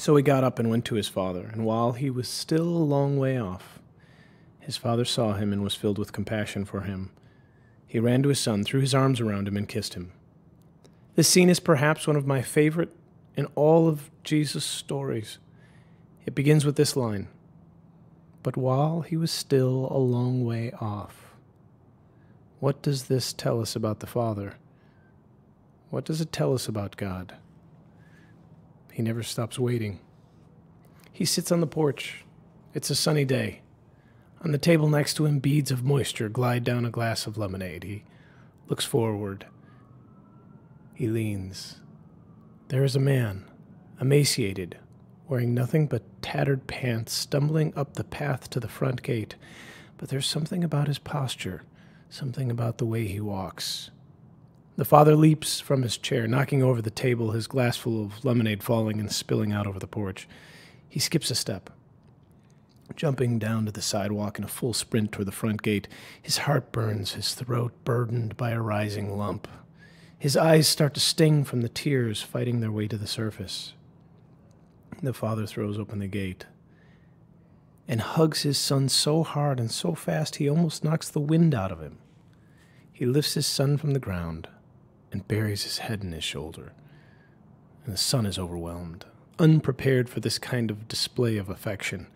So he got up and went to his father, and while he was still a long way off, his father saw him and was filled with compassion for him. He ran to his son, threw his arms around him, and kissed him. This scene is perhaps one of my favorite in all of Jesus' stories. It begins with this line, "But while he was still a long way off." What does this tell us about the Father? What does it tell us about God? He never stops waiting. He sits on the porch. It's a sunny day. On the table next to him, beads of moisture glide down a glass of lemonade. He looks forward. He leans. There is a man, emaciated, wearing nothing but tattered pants, stumbling up the path to the front gate. But there's something about his posture, something about the way he walks. The father leaps from his chair, knocking over the table, his glass full of lemonade falling and spilling out over the porch. He skips a step, jumping down to the sidewalk in a full sprint toward the front gate. His heart burns, his throat burdened by a rising lump. His eyes start to sting from the tears fighting their way to the surface. The father throws open the gate and hugs his son so hard and so fast he almost knocks the wind out of him. He lifts his son from the ground and buries his head in his shoulder. And the son is overwhelmed, unprepared for this kind of display of affection.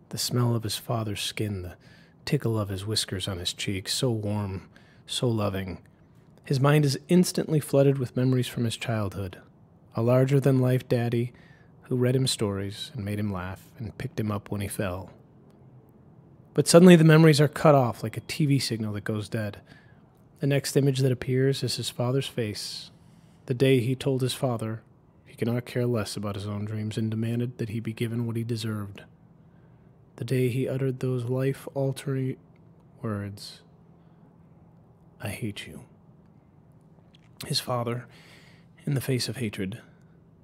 The smell of his father's skin, the tickle of his whiskers on his cheek, so warm, so loving. His mind is instantly flooded with memories from his childhood. A larger-than-life daddy who read him stories and made him laugh and picked him up when he fell. But suddenly the memories are cut off like a TV signal that goes dead. The next image that appears is his father's face, the day he told his father he could not care less about his own dreams and demanded that he be given what he deserved. The day he uttered those life-altering words, "I hate you." His father, in the face of hatred,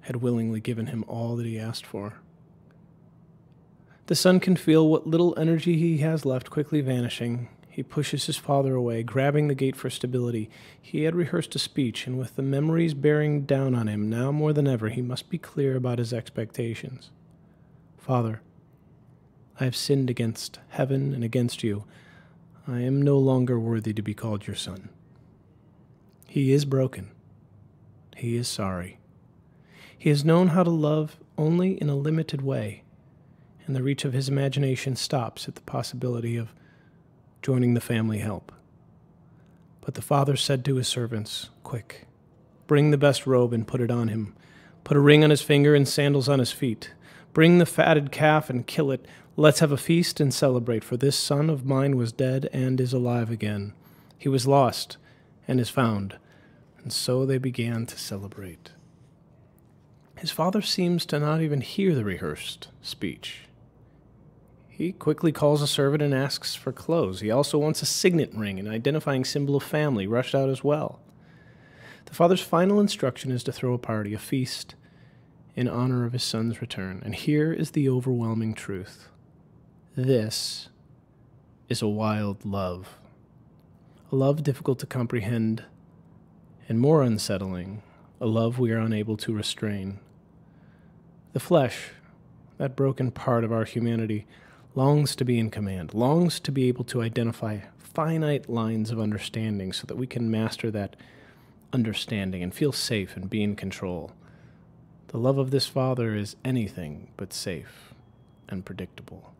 had willingly given him all that he asked for. The son can feel what little energy he has left quickly vanishing. He pushes his father away, grabbing the gate for stability. He had rehearsed a speech, and with the memories bearing down on him, now more than ever, he must be clear about his expectations. "Father, I have sinned against heaven and against you. I am no longer worthy to be called your son." He is broken. He is sorry. He has known how to love only in a limited way, and the reach of his imagination stops at the possibility of joining the family help. But the father said to his servants, "Quick, bring the best robe and put it on him. Put a ring on his finger and sandals on his feet. Bring the fatted calf and kill it. Let's have a feast and celebrate, for this son of mine was dead and is alive again. He was lost and is found." And so they began to celebrate. His father seems to not even hear the rehearsed speech. He quickly calls a servant and asks for clothes. He also wants a signet ring, an identifying symbol of family, rushed out as well. The father's final instruction is to throw a party, a feast, in honor of his son's return. And here is the overwhelming truth. This is a wild love. A love difficult to comprehend and more unsettling, a love we are unable to restrain. The flesh, that broken part of our humanity, longs to be in command, longs to be able to identify finite lines of understanding so that we can master that understanding and feel safe and be in control. The love of this father is anything but safe and predictable.